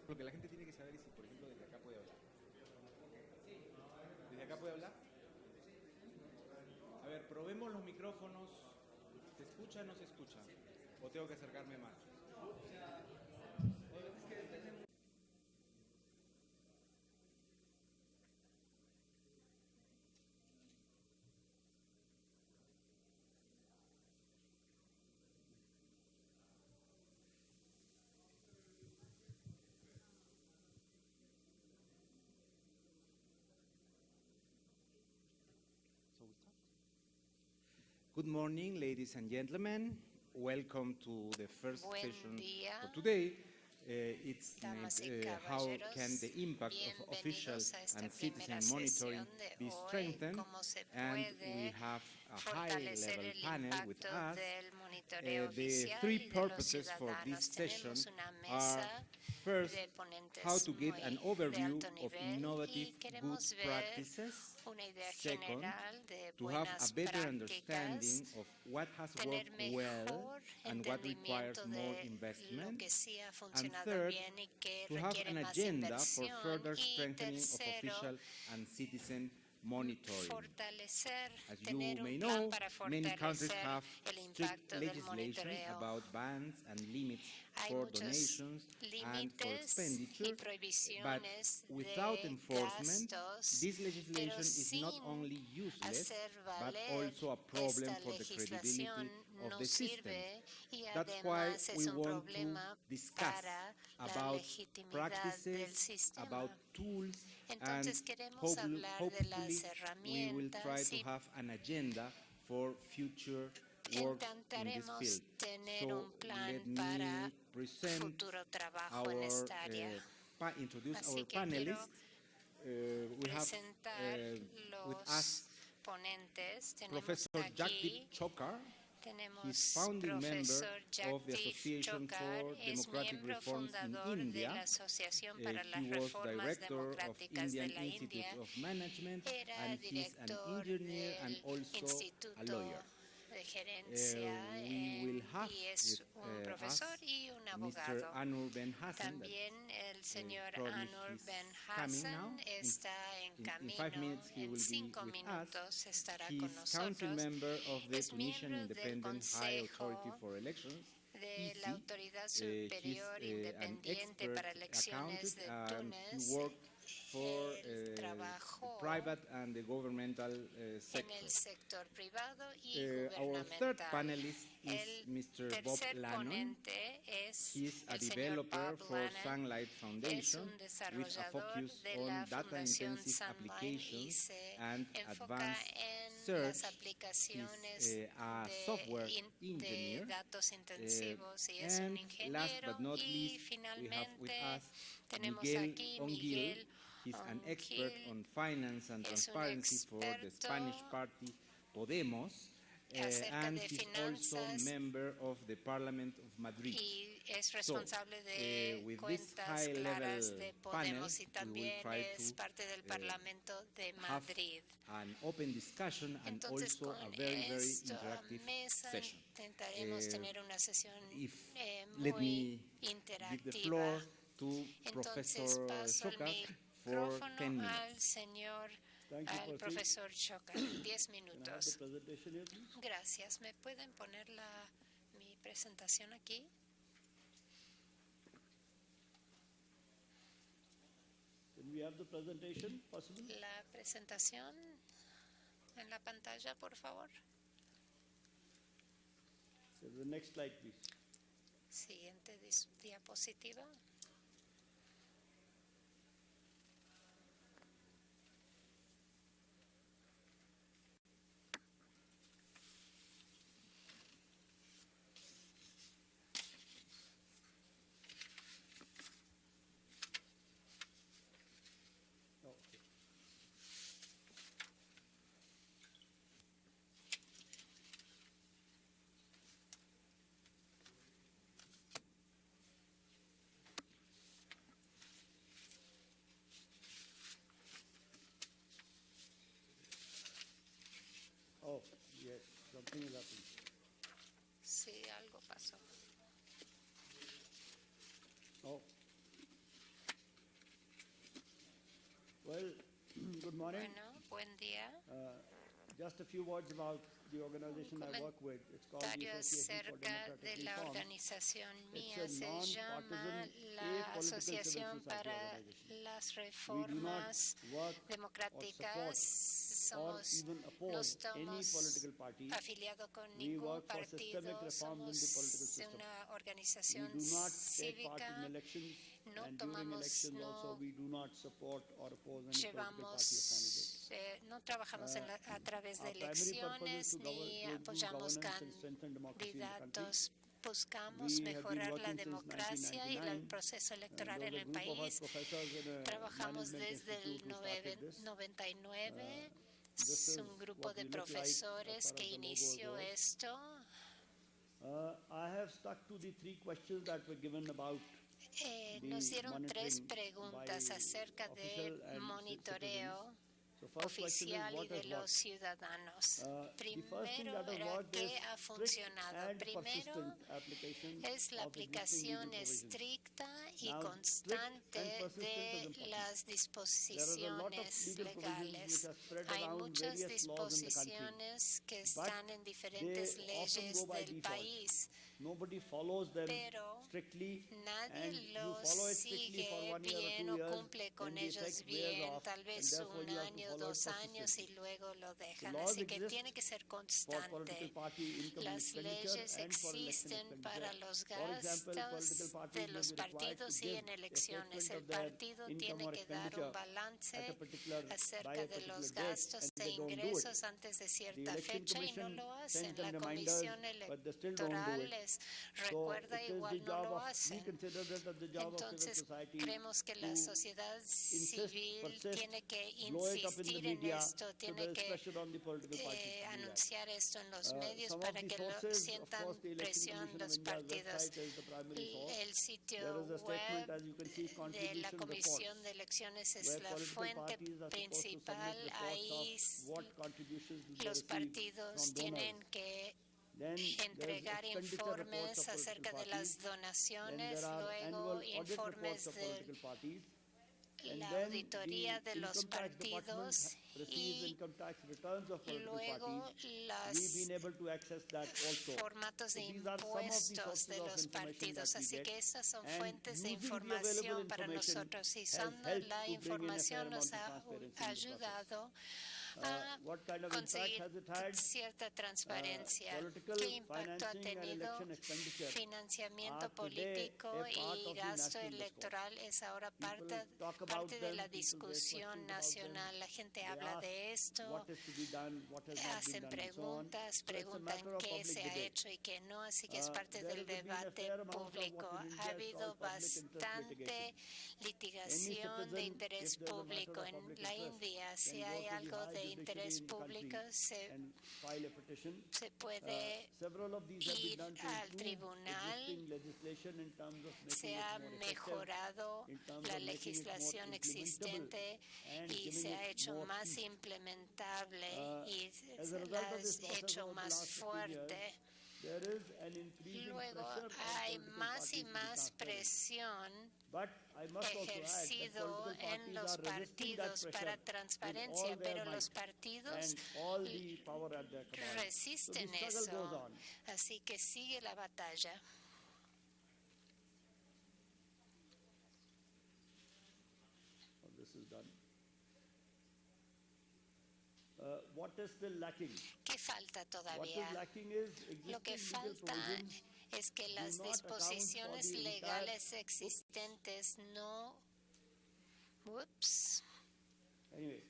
Lo que la gente tiene que saber es si, por ejemplo, desde acá puede hablar. ¿Desde acá puede hablar? A ver, probemos los micrófonos. ¿Se escucha o no se escucha? ¿O tengo que acercarme más? Good morning, ladies and gentlemen. Welcome to the first Buen session día, for today. It's damas y how caballeros. can the impact of official Bienvenidos a esta and primera citizen monitoring sesión de be hoy, strengthened? cómo se And we puede have a fortalecer high-level el panel with impacto us. del monitoreo The oficial three y de los purposes for this ciudadanos. session Tenemos una are, mesa first, de how ponentes to get an muy de overview alto of nivel innovative y good queremos ver practices. una idea Second, general de to have a buenas better prácticas, understanding of what has tener worked well mejor and what requires entendimiento more de lo investment. que sí ha And funcionado third, bien y que to have requiere an más agenda for inversión. further Y strengthening of tercero, official and citizen monitoring. fortalecer, As you tener may un plan know, para many countries fortalecer have el strict impacto del legislation monitoreo. about bans and limits Hay for muchos donations and for límites expenditure, y but prohibiciones without de enforcement, gastos, this pero legislation is not sin only useless, hacer but valer also a problem esta for the credibility legislación of no the system. sirve y That's why además we es un want to problema discuss para la about legitimidad del practices, sistema. about tools, and Entonces queremos hablar de hopefully las we will try herramientas to y have an agenda for future work in this intentaremos field. tener So un plan let para me present futuro trabajo en our, esta área. introduce Así our que quiero panelists. We have presentar with los us ponentes. Tenemos Professor Jagdeep aquí, Chokar. He's tenemos founding member profesor of the Jagdeep Association Chokar, for es Democratic miembro Reforms in fundador de India. la Asociación para He las was Reformas director of Democráticas de Indian la Institute India, of Management, era and he's an director engineer and del also a Instituto lawyer. de Gerencia We will have y es with un profesor us y un Mr. abogado. Anur Ben Hassan. También el señor probably Anur he's Ben coming Hassan now. está en In camino. 5 minutes he En will be 5 with us. minutos estará He's con council nosotros. member of the Es Tunisian miembro del Independent High Authority Consejo for Elections, de la EC. Autoridad He's Superior an Independiente expert para Elecciones accountant, de and he Túnez. worked for Él the trabajó private and the governmental en sector. el sector privado y Our third gubernamental. panelist is El Mr. Bob tercer Lannon. ponente es He's a el señor developer Bob for Lannon. Sunlight Es Foundation un with a desarrollador focus de on la Fundación data-intensive Sunlight y applications se and enfoca advanced en las search. aplicaciones He's a software de engineer. datos intensivos y es un And last ingeniero. but not Y least, we have with finalmente us tenemos Miguel aquí Onguil. Miguel He's an expert Onguil. on finance and Es un transparency for the experto Spanish party Podemos. acerca And de he's also finanzas member of the Parliament of Madrid. y es responsable de with this cuentas claras high-level de panel, Podemos y we will también try es to parte del Parlamento de have Madrid. an open discussion and Entonces, also con a very, very esta interactive mesa session. intentaremos tener una sesión If let muy me give the interactiva. floor to Entonces, Professor paso el Chokar for micrófono 10 minutes. al señor, al profesor Chokar. 10 minutos. Gracias. ¿Me pueden poner mi presentación aquí? Can we have the presentation possible? La presentación en la pantalla, por favor. So the next slide, please. Siguiente diapositiva. Oh, okay. Oh, yes, something will happen. Sí, algo pasó. Oh, morning. Bueno, buen día. Just a few words about the organization I work with. It's called the Comentario Association for acerca Democratic de la Reform. organización mía. It's a Se llama non-partisan, la apolitical civil Asociación society para organization. las We do not Reformas work or Democráticas. support or No even oppose any estamos political party. afiliados con We ningún work for systemic partido. reforms in the political Somos system. una We organización do not take part in cívica. elections, No and during tomamos, elections no also we do not support or oppose any political party or candidate. no trabajamos a través de Our primary purpose is elecciones ni to improve apoyamos governance and strengthen democracy in the country. candidatos. Buscamos We have been mejorar la working since democracia y el 1999, proceso electoral there en was a el group of us país. professors in a Trabajamos management desde el institute who started this. 99. This Es is un grupo what de we look like profesores as far que as the logo inició goes. esto. I have stuck to the three questions that were given about Nos dieron tres monitoring preguntas by acerca official del and monitoreo So first question is oficial y what de has los worked? ciudadanos. The first thing Primero that has era worked is qué ha strict funcionado. and Primero persistent application es la of existing legal aplicación provisions. estricta y Now, constante strict and persistent is de important. las There is a lot of disposiciones legal provisions which legales. are spread Hay around muchas various laws in the country. disposiciones que But están en diferentes they often leyes go by del default. país, Nobody follows them pero strictly, nadie and you los follow it strictly for sigue 1 year or bien 2 o years, cumple con then the ellos effect wears bien, off, tal and vez therefore un you have to año, follow it 2 años y persistently. luego lo dejan. laws Así que exist tiene que ser for political constante. party income Las expenditure leyes and for election existen para expenditure. los For example, political gastos parties de may los be required to partidos y give en a elecciones. statement El of their partido income tiene or que dar expenditure un balance by a acerca de particular los date, gastos and e they don't do it. ingresos antes de The cierta election fecha y no commission lo hacen. sends them La reminders, comisión but they still don't do electoral it. les So recuerda it is the igual no job lo of, we hacen. consider that as the job of civil Entonces society creemos que la to sociedad civil persist, tiene que blow it up in the insistir en media, esto, so tiene there is que pressure on the political parties to do that. anunciar esto en los medios Some of para the que lo sources, of sientan course, the Election presión Commission of los India's partidos. website is the primary source. El sitio There is a statement, web as you can see, de la contribution Comisión reports, de Elecciones es where la political fuente parties are supposed to principal. submit Ahí reports of what contributions do they los receive partidos from tienen donors. que Then there's entregar expenditure reports informes of political acerca de parties. las Then donaciones, there are luego annual audit informes reports of de political parties. And la then auditoría the de los income tax department partidos receives y income tax returns of political luego parties. We've los been able to access that also. formatos de So these are some of the impuestos sources de of los information partidos. that we Así get. que estas son And fuentes de using the available información para information nosotros y has usando helped la to bring in a fair información nos amount of ha transparency in the process. ayudado a What kind of impact conseguir has it had? cierta transparencia. Political, ¿Qué impacto ha financing and tenido? election expenditure Financiamiento are today político a part y of the gasto national discourse. electoral es ahora People talk about parte de them, la people raise discusión questions about them. nacional. La gente They habla ask de esto, what is to be done, what has not been hacen done, and so on. preguntas, So it's a preguntan matter of qué public se ha debate. hecho y qué no, así que es parte There del has been a debate fair amount of público. what in India Ha is habido called public interest bastante litigation. litigación de Any interés citizen, if there's a matter público of en public la interest, India. can Si go hay to the algo high de judiciary interés in the público, country and file a petition. se puede Several of these have been ir done to al improve tribunal. existing legislation in terms of making Se it ha more effective, mejorado in terms la of making it more legislación implementable, existente and y giving se ha it hecho more más teeth. implementable y As a se result la of ha this process hecho over the más last 15 fuerte. years, there is an increasing Luego pressure on hay political más y parties to be más transparent. presión But I must also add that ejercido political en parties los are resisting that partidos para pressure with transparencia, all their pero los might partidos and all the power at their command. So the resisten struggle goes eso. on. Así que sigue la batalla. Oh, this is done. What is still lacking? ¿Qué falta What todavía? is lacking is Lo que existing legal falta provisions es que las do not account for disposiciones the legales entire- existentes no... Ups. Anyway,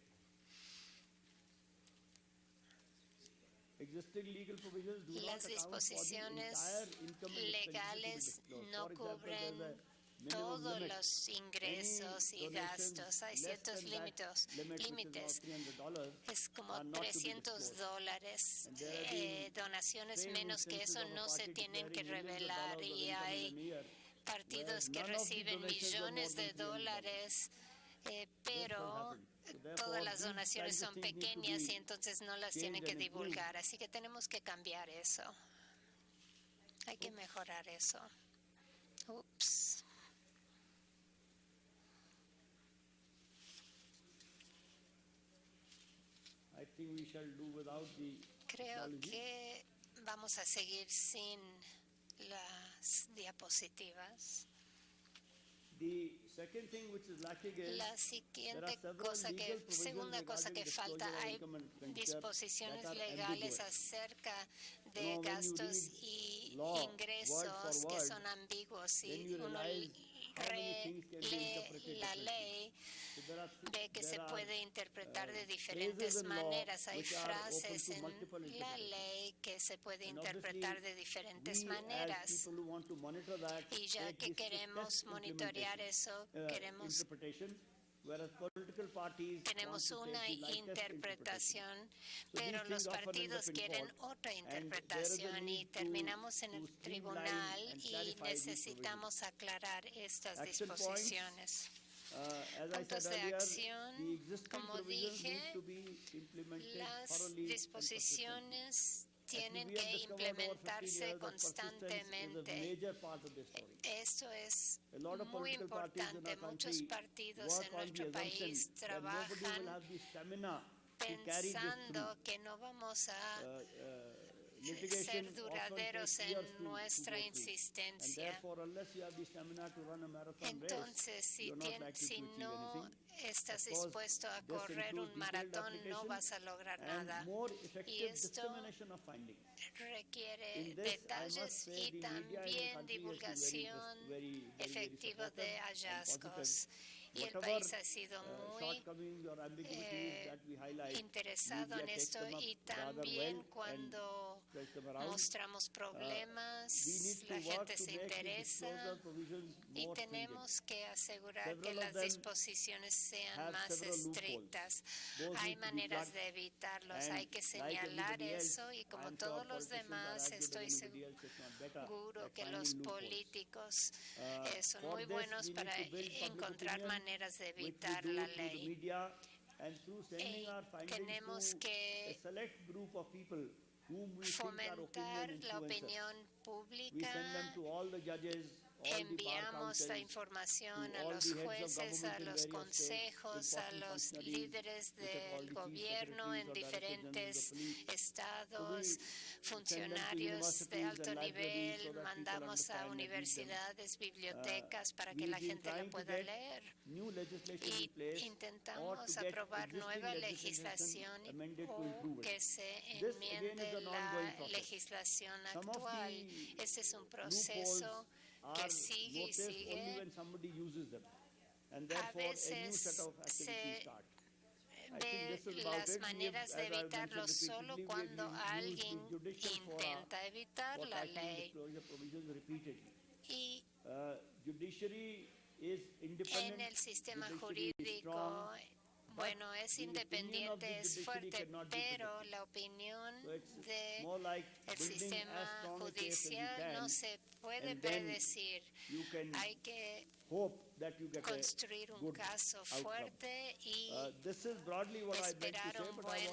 existing legal provisions do not Las account for the disposiciones entire income and expenditure to be legales disclosed. no For example, cubren there's a minimum todos limit. los ingresos y Any gastos. Hay donations ciertos less than that limit, which is límites. about $300, Es como are not to be $300. disclosed. And there have been Donaciones failed menos que instances eso of a no se party tienen que declaring millions of revelar dollars of y income hay in a year, partidos que none of the reciben donations were more millones de than $300. dólares, pero happened. So therefore, todas las these donaciones kinds of son things need to pequeñas be y entonces no las changed tienen que and improved. divulgar. Así que tenemos que cambiar eso. Hay que mejorar eso. Ups. Creo que vamos a seguir sin las diapositivas. La segunda cosa que falta, hay disposiciones legales acerca de gastos y ingresos que son ambiguos. Si uno lee la ley, ve que se puede interpretar de diferentes maneras. Hay frases en la ley que se puede interpretar de diferentes maneras. Y ya que queremos monitorear eso, tenemos una interpretación, pero los partidos quieren otra interpretación y terminamos en el tribunal y necesitamos aclarar estas disposiciones. Puntos de acción, como dije, las disposiciones tienen que implementarse constantemente. Esto es muy importante. Muchos partidos en nuestro país trabajan pensando que no vamos a ser duraderos en nuestra insistencia. Entonces, si no estás dispuesto a correr un maratón, no vas a lograr nada. Y esto requiere detalles y también divulgación efectiva de hallazgos. Y el país ha sido muy interesado en esto, y también cuando mostramos problemas, la gente se interesa y tenemos que asegurar que las disposiciones sean más estrictas. Hay maneras de evitarlos, hay que señalar eso, y como todos los demás, estoy seguro que los políticos son muy buenos para encontrar maneras de evitar la ley. Tenemos que fomentar la opinión pública. Enviamos la información a los jueces, a los consejos, a los líderes del gobierno en diferentes estados, funcionarios de alto nivel, mandamos a universidades, bibliotecas para que la gente la pueda leer. Y intentamos aprobar nueva legislación o que se enmiende la legislación actual. Este es un proceso que sigue y sigue. A veces se ve las maneras de evitarlo solo cuando alguien intenta evitar la ley. Y en el sistema jurídico, bueno, es independiente, es fuerte, pero la opinión del sistema judicial no se puede predecir. Hay que construir un caso fuerte y esperar un buen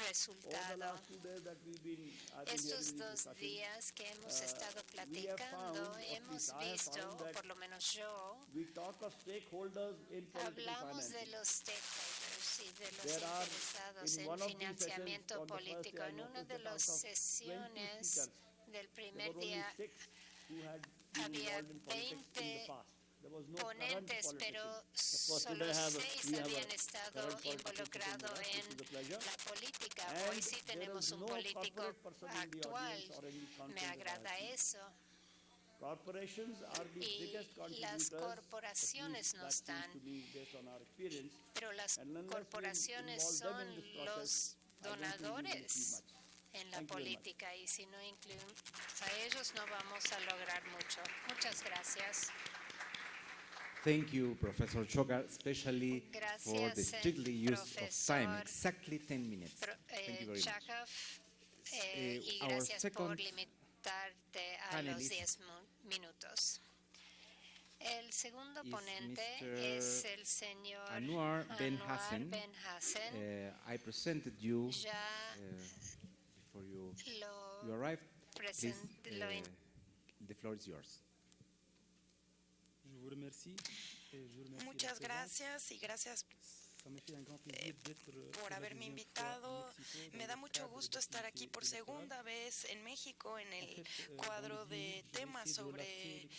resultado. Estos 2 días que hemos estado platicando, hemos visto, o por lo menos yo, hablamos de los stakeholders y de los interesados en financiamiento político. En una de las sesiones del primer día había 20 ponentes, pero solo 6 habían estado involucrados en la política. Hoy sí tenemos un político actual. Me agrada eso. Y las corporaciones no están, pero las corporaciones son los donadores en la política, y si no incluimos a ellos no vamos a lograr mucho. Muchas gracias. Thank you, Professor Chocar, especially for the strictly use of time, exactly 10 minutes. Thank you very much. Y gracias por limitarte a los 10 minutos. El segundo ponente es el señor Anwar Ben Hassan. I presented you before you arrived. Please, the floor is yours. Muchas gracias y gracias por haberme invitado. Me da mucho gusto estar aquí por segunda vez en México en el cuadro de temas sobre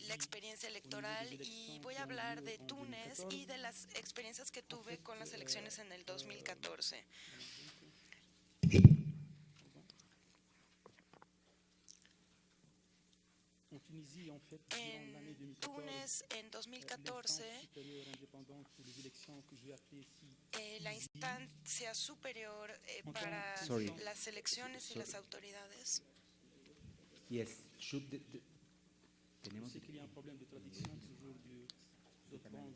la experiencia electoral, y voy a hablar de Túnez y de las experiencias que tuve con las elecciones en el 2014. En Túnez, en 2014, la instancia superior para las elecciones y las autoridades. Yes, should tenemos ¿En qué canal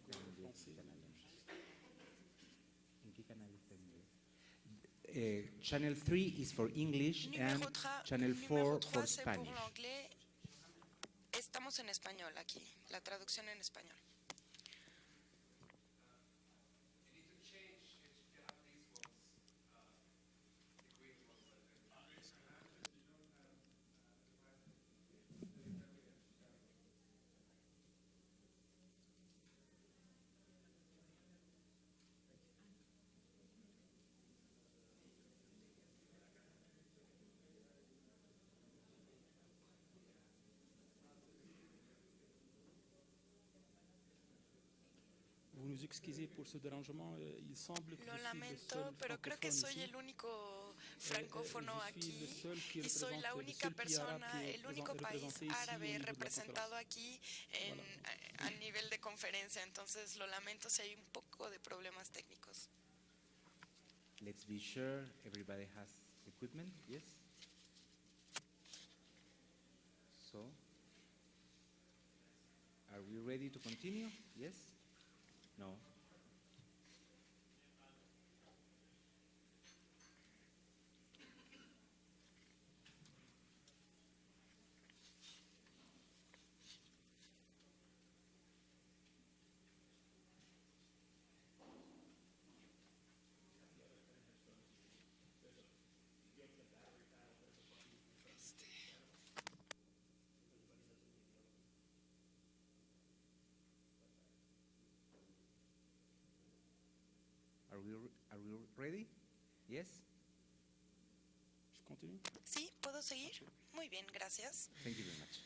está en inglés? Channel 3 is for English and Channel 4 for Spanish. Estamos en español aquí, la traducción en español. Lo lamento, pero creo que soy el único francófono aquí y soy la única persona, el único país árabe representado aquí a nivel de conferencia. Entonces lo lamento si hay un poco de problemas técnicos. Let's be sure everybody has equipment, yes? So, are we ready to continue? Yes? No. Are we ready? Yes? ¿Sí? ¿Puedo seguir? Muy bien, gracias. Thank you very much.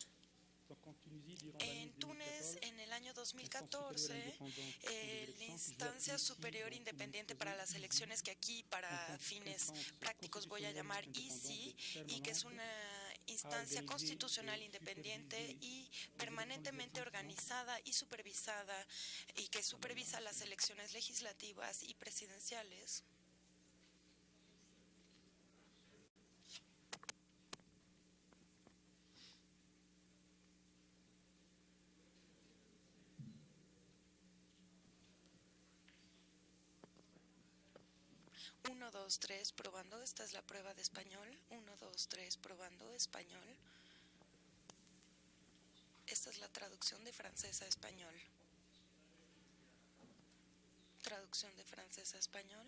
En Túnez, en el año 2014, la Instancia Superior Independiente para las Elecciones, que aquí para fines prácticos voy a llamar ICI, y que es una instancia constitucional independiente y permanentemente organizada y supervisada, y que supervisa las elecciones legislativas y presidenciales. Uno, dos, tres, probando. Esta es la prueba de español. 1, 2, 3, probando español. Esta es la traducción de francés a español. Traducción de francés a español.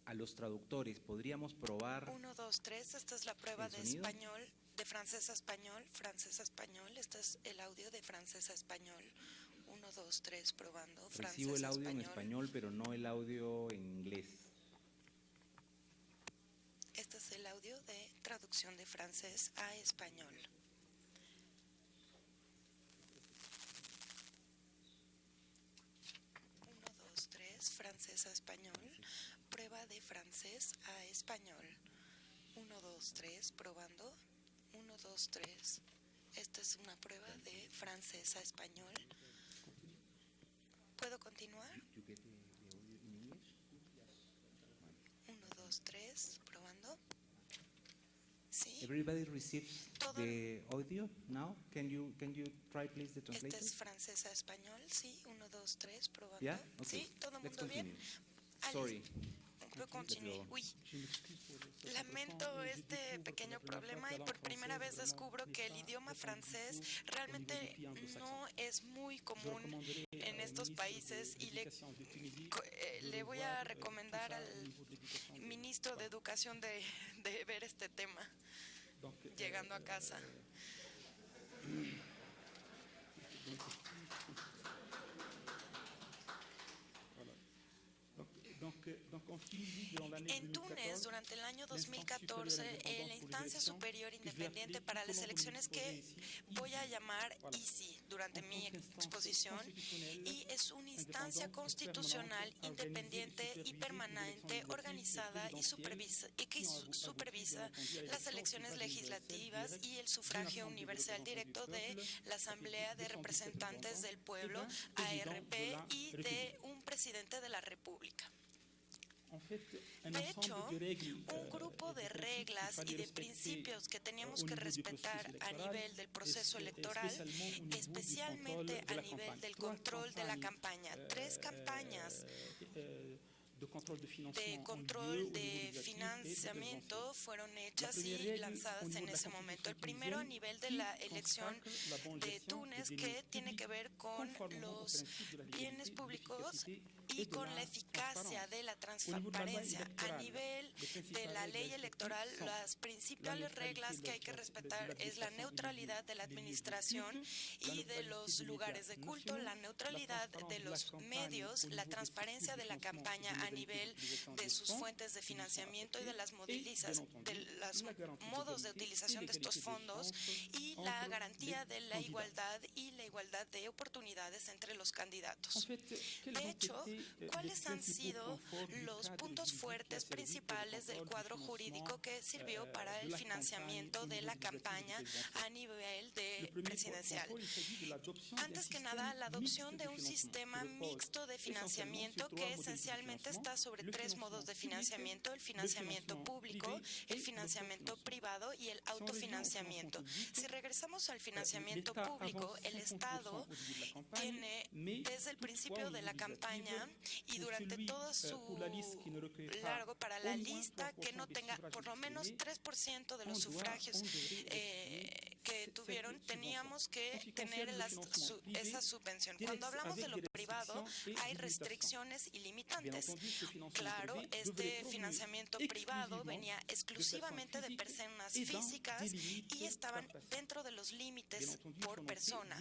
A los traductores, ¿podríamos probar? 1, 2, 3, esta es la prueba de español, de francés a español, francés a español. Este es el audio de francés a español. 1, 2, 3, probando, francés a español. Recibo el audio en español, pero no el audio en inglés. Este es el audio de traducción de francés a español. Francés a español, prueba de francés a español. 1, 2, 3, probando. 1, 2, 3. Esta es una prueba de francés a español. ¿Puedo continuar? 1, 2, 3, probando. ¿Sí? Everybody receives the audio now. Can you try please the translation? Este es francés a español, sí. 1, 2, 3, probando. Yeah? Okay. ¿Sí? ¿Todo el Let's mundo bien? Sorry. Puedo continuar. Uy. Lamento este pequeño problema, y por primera vez descubro que el idioma francés realmente no es es muy común en estos países y le voy a recomendar al ministro de Educación de ver este tema llegando a casa. En Túnez, durante el año 2014, la Instancia Superior Independiente para las Elecciones, que voy a llamar ISI durante mi exposición, y es una instancia constitucional independiente y permanente organizada y que supervisa las elecciones legislativas y el sufragio universal directo de la Asamblea de Representantes del Pueblo, ARP, y de un presidente de la República. De hecho, un grupo de reglas y de principios que teníamos que respetar a nivel del proceso electoral, especialmente a nivel del control de la campaña. 3 campañas de control de financiamiento fueron hechas y lanzadas en ese momento. El primero a nivel de la elección de Túnez, que tiene que ver con los bienes públicos y con la eficacia de la transparencia. A nivel de la ley electoral, las principales reglas que hay que respetar es la neutralidad de la administración y de los lugares de culto, la neutralidad de los medios, la transparencia de la campaña a nivel de sus fuentes de financiamiento y de los modos de utilización de estos fondos, y la garantía de la igualdad y la igualdad de oportunidades entre los candidatos. De hecho, ¿cuáles han sido los puntos fuertes principales del cuadro jurídico que sirvió para el financiamiento de la campaña a nivel presidencial? Antes que nada, la adopción de un sistema mixto de financiamiento que esencialmente está sobre 3 modos de financiamiento: el financiamiento público, el financiamiento privado y el autofinanciamiento. Si regresamos al financiamiento público, el Estado tiene desde el principio de la campaña y durante todo su largo, para la lista que no tenga por lo menos 3% de los sufragios que tuvieron, teníamos que tener esa subvención. Cuando hablamos de lo privado, hay restricciones y limitantes. Claro, este financiamiento privado venía exclusivamente de personas físicas y estaban dentro de los límites por persona.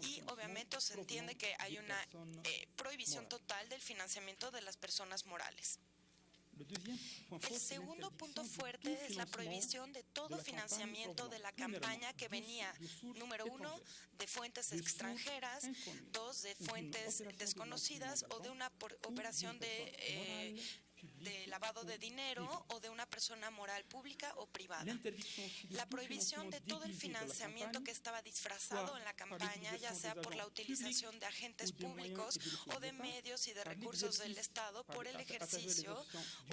Y obviamente se entiende que hay una prohibición total del financiamiento de las personas morales. El segundo punto fuerte es la prohibición de todo financiamiento de la campaña que venía, número 1, de fuentes extranjeras, 2, de fuentes desconocidas o de una operación de lavado de dinero o de una persona moral pública o privada. La prohibición de todo el financiamiento que estaba disfrazado en la campaña, ya sea por la utilización de agentes públicos o de medios y de recursos del Estado por el ejercicio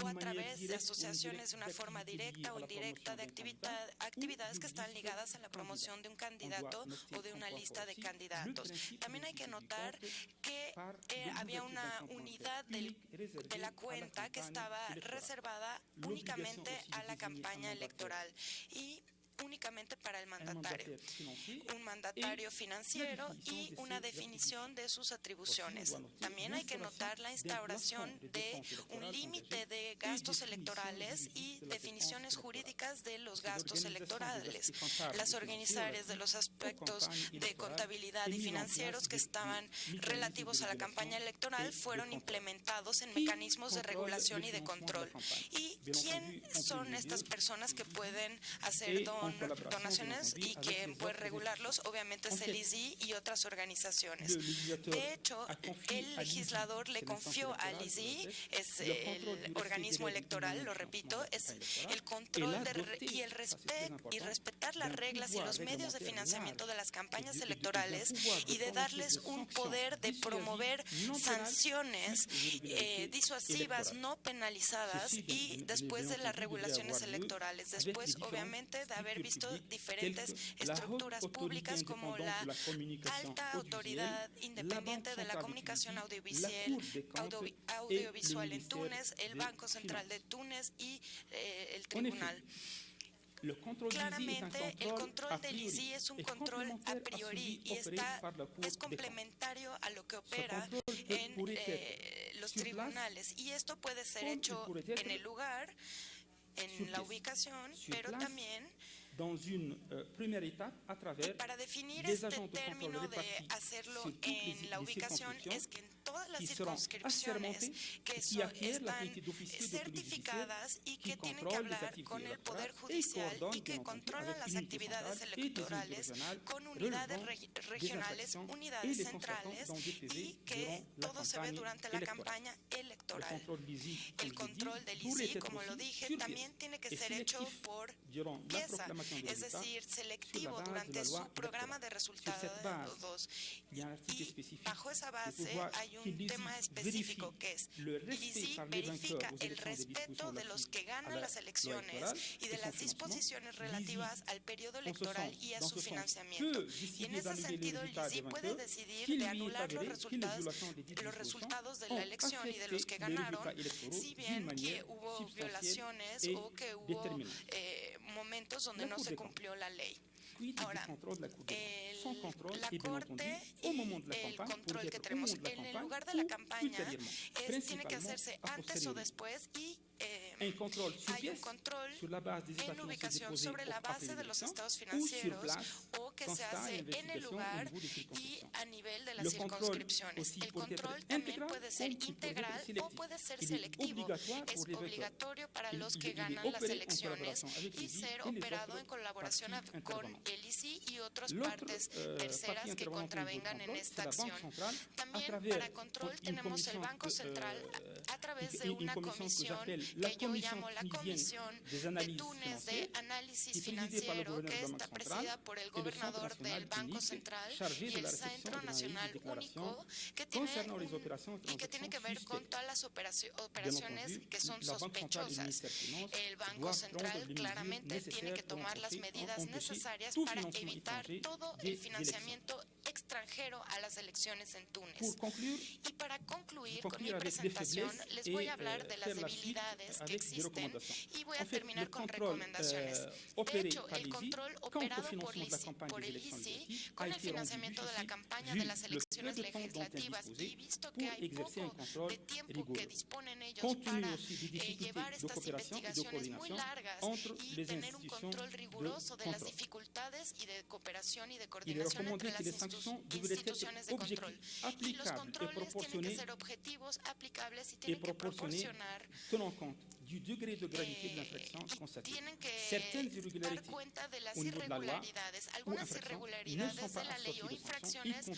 o a través de asociaciones de una forma directa o indirecta de actividades que están ligadas a la promoción de un candidato o de una lista de candidatos. También hay que notar que había una unidad de la cuenta que estaba reservada únicamente a la campaña electoral y únicamente para el mandatario, un mandatario financiero y una definición de sus atribuciones. También hay que notar la instauración de un límite de gastos electorales y definiciones jurídicas de los gastos electorales. Las organizaciones de los aspectos de contabilidad y financieros que estaban relativos a la campaña electoral fueron implementados en mecanismos de regulación y de control. ¿Y quién son estas personas que pueden hacer donaciones y que puede regularlos? Obviamente es el ISI y otras organizaciones. De hecho, el legislador le confió al ISI, es el organismo electoral, lo repito, es el control y respetar las reglas y los medios de financiamiento de las campañas electorales y de darles un poder de promover sanciones disuasivas no penalizadas y después de las regulaciones electorales. Después, obviamente, de haber visto diferentes estructuras públicas como la Alta Autoridad Independiente de la Comunicación Audiovisual en Túnez, el Banco Central de Túnez y el Tribunal. Claramente, el control del ISI es un control a priori y es complementario a lo que opera en los tribunales. Y esto puede ser hecho en el lugar, en la ubicación, pero también para definir este término de hacerlo en la ubicación es que en todas las circunscripciones que están certificadas y que tienen que hablar con el Poder Judicial y que controlan las actividades electorales con unidades regionales, unidades centrales y que todo se ve durante la campaña electoral. El control del ISI, como lo dije, también tiene que ser hecho por pieza, es decir, selectivo durante su programa de resultados. Y bajo esa base hay un tema específico que es el ISI verifica el respeto de los que ganan las elecciones y de las disposiciones relativas al periodo electoral y a su financiamiento. Y en ese sentido el ISI puede decidir de anular los resultados de la elección y de los que ganaron, si bien que hubo violaciones o que hubo momentos donde no se cumplió la ley. Ahora, la Corte y el control que tenemos en el lugar de la campaña tiene que hacerse antes o después y hay un control en ubicación sobre la base de los estados financieros o que se hace en el lugar y a nivel de las circunscripciones. El control también puede ser integral o puede ser selectivo. Es obligatorio para los que ganan las elecciones y ser operado en colaboración con el ISI y otras partes terceras que contravengan en esta acción. También para control tenemos el Banco Central a través de una comisión que yo llamo la Comisión de Túnez de Análisis Financiero, que está presidida por el gobernador del Banco Central y el Centro Nacional Único, que tiene que ver con todas las operaciones que son sospechosas. El Banco Central claramente tiene que tomar las medidas necesarias para evitar todo el financiamiento extranjero a las elecciones en Túnez. Y para concluir con mi presentación, les voy a hablar de las debilidades que existen y voy a terminar con recomendaciones. De hecho, el control operado por el ISI con el financiamiento de la campaña de las elecciones legislativas y visto que hay poco de tiempo que disponen ellos para llevar estas investigaciones muy largas y tener un control riguroso de las dificultades y de cooperación y de coordinación entre las instituciones de control. Y los controles tienen que ser objetivos, aplicables y tienen que proporcionar tienen que dar cuenta de las irregularidades. Algunas irregularidades de la ley o infracciones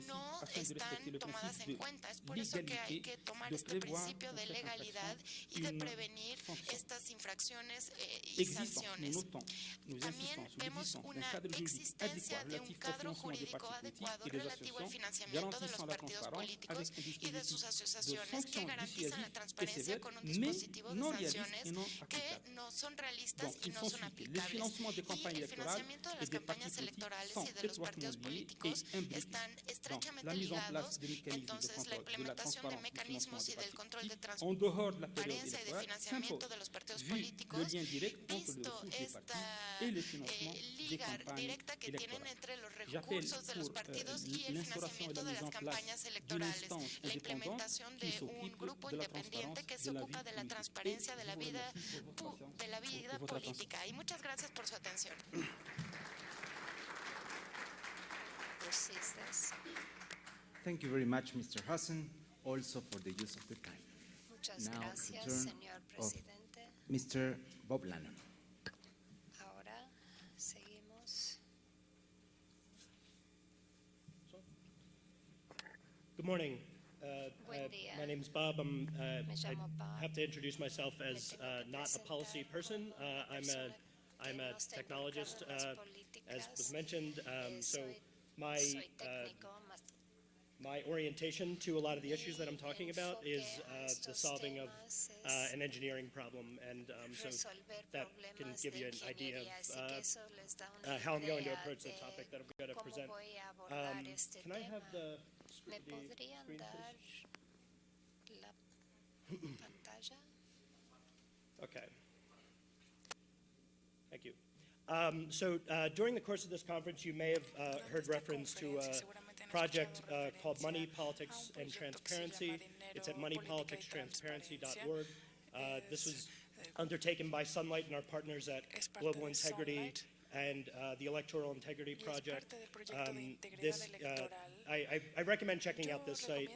no están tomadas en cuenta. Es por eso que hay que tomar este principio de legalidad y de prevenir estas infracciones y sanciones. También vemos una existencia de un cadro jurídico adecuado relativo al financiamiento de los partidos políticos y de sus asociaciones que garantizan la transparencia con un dispositivo de sanciones que no son realistas y no son aplicables. Y el financiamiento de las campañas electorales y de los partidos políticos están estrechamente ligados, entonces la implementación de mecanismos y del control de transparencia y de financiamiento de los partidos políticos, visto esta liga directa que tienen entre los recursos de los partidos y el financiamiento de las campañas electorales, la implementación de un grupo independiente que se ocupa de la transparencia de la vida política. Y muchas gracias por su atención. Thank you very much, Mr. Hassan, also for the use of the time. Muchas Now, gracias, return señor presidente. Mr. Bob Lannon. Ahora seguimos. Good morning. Buen día. My name is Bob. Me llamo Bob. I have to introduce myself as not a policy person. I'm a technologist, as was mentioned. So my orientation to a lot of the issues that I'm talking about is the solving of an engineering problem, and so that can give you an idea of how I'm going to approach the topic that I'm going to present. Can I have the ¿Me screen, podrían please? dar la pantalla? Okay. Thank you. During the course of this conference, you may have heard reference to a project called Money, Politics, and Transparency. It's at moneypoliticstransparency.org. This was undertaken by Sunlight and our partners at Global Integrity and the Electoral Integrity Project. I recommend checking out this site.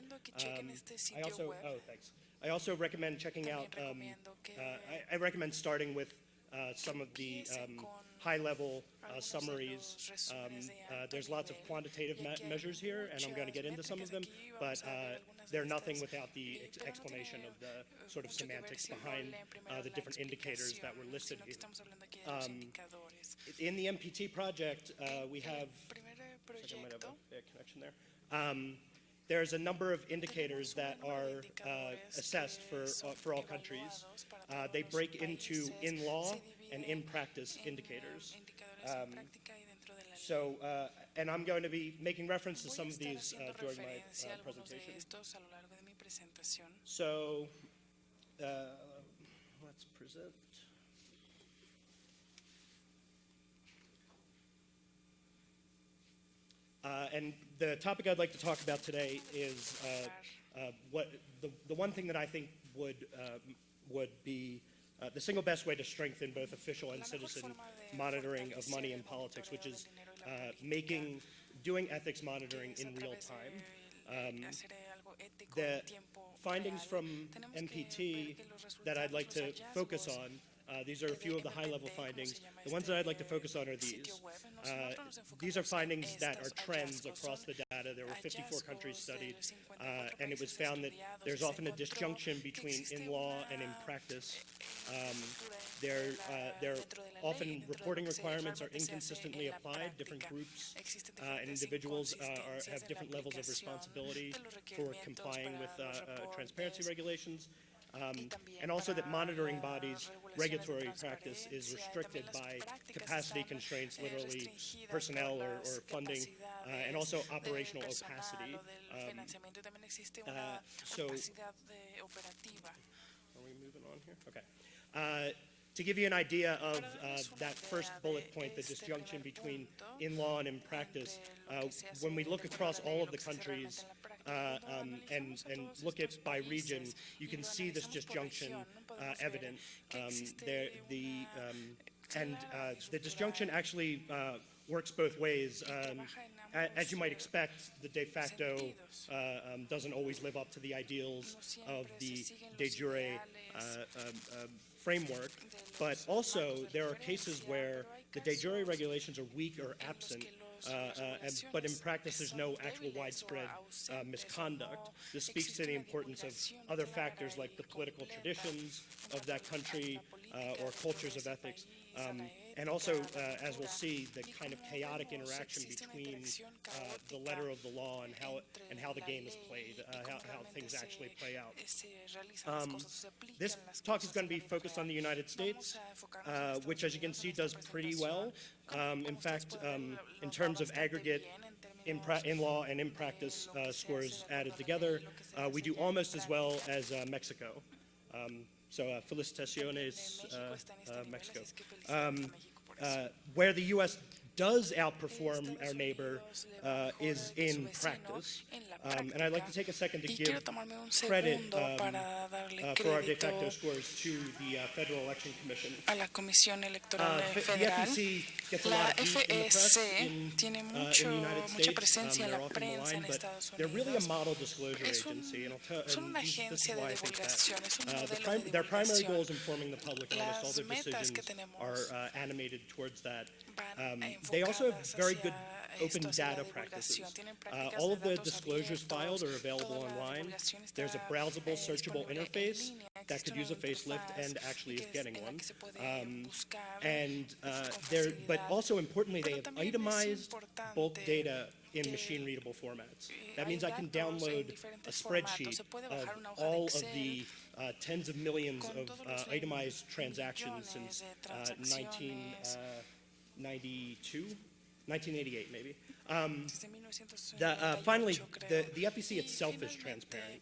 I also recommend checking out, I recommend starting with some of the high-level summaries. There's lots of quantitative measures here, and I'm going to get into some of them, but they're nothing without the explanation of the sort of semantics behind the different indicators that were listed here. In the MPT project, we have, I might have a connection there. There's a number of indicators that are assessed for all countries. They break into in-law and in-practice indicators. And I'm going to be making reference to some of these during my presentation. So, let's present. And the topic I'd like to talk about today is what the one thing that I think would be the single best way to strengthen both official and citizen monitoring of money in politics, which is doing ethics monitoring in real time. The findings from MPT that I'd like to focus on, these are a few of the high-level findings. The ones that I'd like to focus on are these. These are findings that are trends across the data. There were 54 countries studied, and it was found that there's often a disjunction between in law and in practice. There often reporting requirements are inconsistently applied. Different groups and individuals have different levels of responsibility for complying with transparency regulations. And also that monitoring bodies' regulatory practice is restricted by capacity constraints, literally personnel or funding, and also operational opacity. So, are we moving on here? Okay. To give you an idea of that first bullet point, the disjunction between in law and in practice, when we look across all of the countries and look at by region, you can see this disjunction evident. The disjunction actually works both ways. As you might expect, the de facto doesn't always live up to the ideals of the de jure framework, but also there are cases where the de jure regulations are weak or absent, but in practice there's no actual widespread misconduct. This speaks to the importance of other factors like the political traditions of that country or cultures of ethics. And also, as we'll see, the kind of chaotic interaction between the letter of the law and how the game is played, how things actually play out. This talk is going to be focused on the United States, which, as you can see, does pretty well. In fact, in terms of aggregate in law and in practice scores added together, we do almost as well as Mexico. So felicitaciones, Mexico. Where the U.S. does outperform our neighbor is in practice. And I'd like to take a second to give credit for our de facto scores to the Federal Election Commission. The FEC gets a lot of heat in the press in the United States. They're often maligned, but they're really a model disclosure agency. And this is why I think that. Their primary goal is informing the public, and almost all their decisions are animated towards that. They also have very good open data practices. All of the disclosures filed are available online. There's a browsable, searchable interface that could use a facelift and actually is getting one. But also importantly, they have itemized bulk data in machine-readable formats. That means I can download a spreadsheet of all of the tens of millions of itemized transactions since 1988 maybe. Finally, the FEC itself is transparent.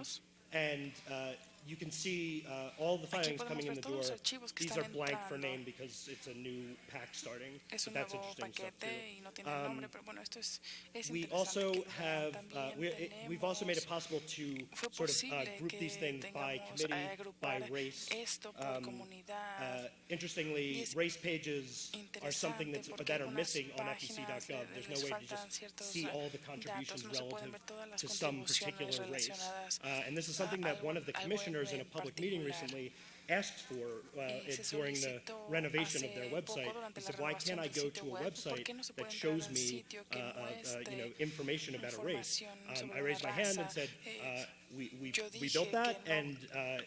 nosotros. And you can see all the Aquí filings podemos coming in ver the todos door. los archivos que These están are blank for entrando. name because it's a new pack starting. Es So un that's nuevo interesting stuff paquete too. y no tiene nombre, pero bueno, esto es We interesante also que lo vean. have, También we've also made it tenemos, possible to fue sort of posible group these que things by tengamos a committee, by agrupar race. esto por comunidad. Interestingly, es race pages are something interesante porque that are algunas missing on páginas FEC.gov. There's no les way to faltan just ciertos see all the datos, contributions no se pueden relative ver todas las to some contribuciones particular race. relacionadas And this is something that one of the algo commissioners in a en public meeting particular. recently asked for Se during the solicitó renovation of hace their poco website. durante He la said, why can't I renovación go del to sitio a web? ¿Por website qué no se that puede shows entrar al me sitio que muestre information about a race? información sobre I raised my una hand raza? and said, we Yo built dije that que no, and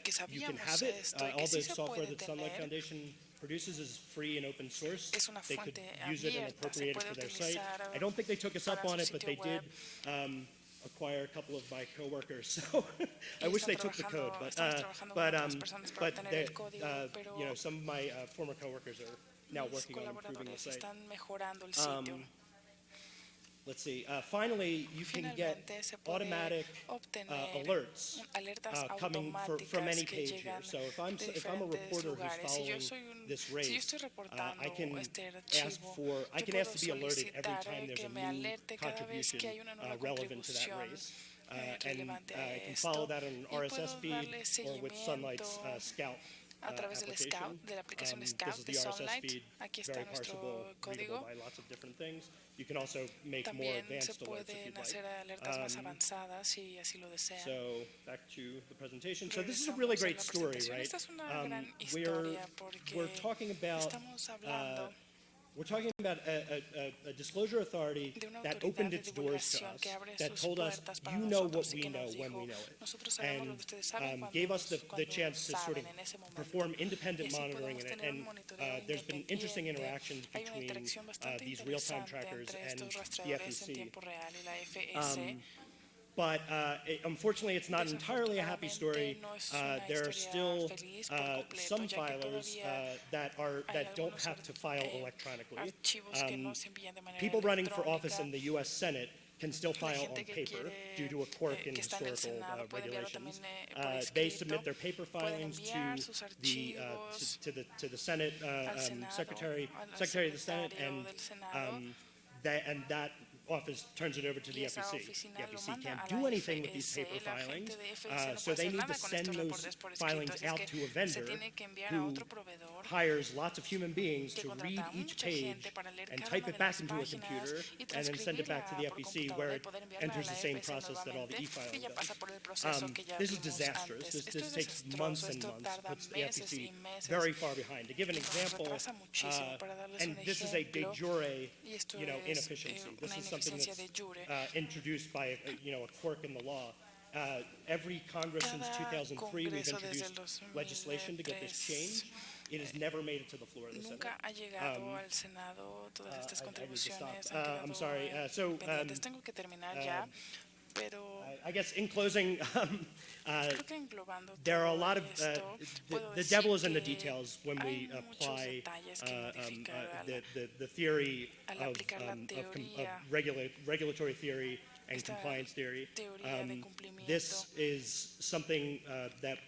que you can sabíamos have it. esto y que All sí the se software puede that Sunlight tener. Foundation produces is free and open source. Es una They could fuente use it and abierta, se appropriate it puede for their site. utilizar I don't think they took us up para on su it, but they sitio did web. acquire a couple of my coworkers. So I wish they took the code, estamos trabajando con otras personas para but obtener el código, pero you know, some of my former coworkers are now mis working on improving the colaboradores site. están mejorando el sitio. Let's see. Finally, you can get Finalmente se puede automatic obtener alerts alertas coming automáticas from any que page here. llegan So if I'm a de diferentes reporter who's lugares. Si yo following soy this si yo race, estoy reportando I can este ask archivo, I yo can ask puedo to be alerted every solicitar time there's que a me new alerte cada vez contribution que hay una nueva relevant to that contribución race. And relevante I a can esto, follow that on an y puedo RSS feed darle or with Sunlight's seguimiento Scout a través del application. Scout, de la aplicación This Scout is de the RSS Sunlight. feed, Aquí está very nuestro parsable, código. readable by lots of different things. You can also make more También se advanced alerts if you'd pueden hacer like. alertas más avanzadas si así lo desean. So back to the presentation. So this is a really great story, right? Esta es una gran We're historia porque talking about estamos hablando a disclosure authority de una that autoridad opened de its doors to divulgación us, que abre that sus told us, puertas para you know what nosotros y we que know nos when dijo, we know it. nosotros sabemos lo And que ustedes saben gave us the cuando chance to sort of saben en ese momento. perform independent Y así monitoring podemos in it. tener un And monitoreo there's been interesting independiente. interactions Hay una between interacción bastante these real-time interesante trackers entre and estos the rastreadores en FEC. tiempo real y la FS. But unfortunately, it's not entirely a happy story. No es una There are historia still feliz por completo, some ya que filers todavía that don't algunos have to file electronically. archivos que no se envían de manera People running for office electrónica. in the U.S. Senate can still La file gente on que paper quiere, due to a quirk in que está en el historical Senado puede enviarlo regulations. también por They escrito, submit their paper pueden filings enviar to sus the archivos to the Senate al Senado, secretary al of the Senate, secretario and del Senado, that office turns it over to the y esa FEC. oficina The lo FEC manda can't a do la anything with these FS, paper la filings, gente de FS no so puede they hacer need to nada con send estos those reportes por filings escrito, así out es to a que se vendor tiene que enviar a who otro proveedor hires lots of human beings que to read contrata a each mucha page gente para leer and cada type una it de back las into a páginas computer y and then send it back to the transcribirla por FEC computadora where y it poder enviarla a enters la the same FS process that all the nuevamente, e-filing que ya does. pasa por el proceso que ya This is vimos disastrous. antes. This Esto es takes months desastroso, and esto months, tarda puts the meses FEC y meses very far behind. To give an y nos example, retrasa muchísimo. Para darles and un this is a de ejemplo, jure, y esto es inefficiency. This una is something ineficiencia that's de jure. introduced by a quirk in the law. Every Congress since Cada 2003, we've Congreso desde el introduced legislation to get this 2003 changed. It has never made it to the floor of the Senate. nunca ha llegado al Senado todas estas I need to contribuciones stop. han I'm quedado sorry. So, pendientes. Tengo que terminar ya, pero I guess in closing, creo que englobando there are a todo lot of esto, puedo the decir devil is in the que details when we hay muchos apply detalles que modificar the theory al of aplicar la teoría, regulatory theory and esta compliance theory. teoría de cumplimiento. This is something that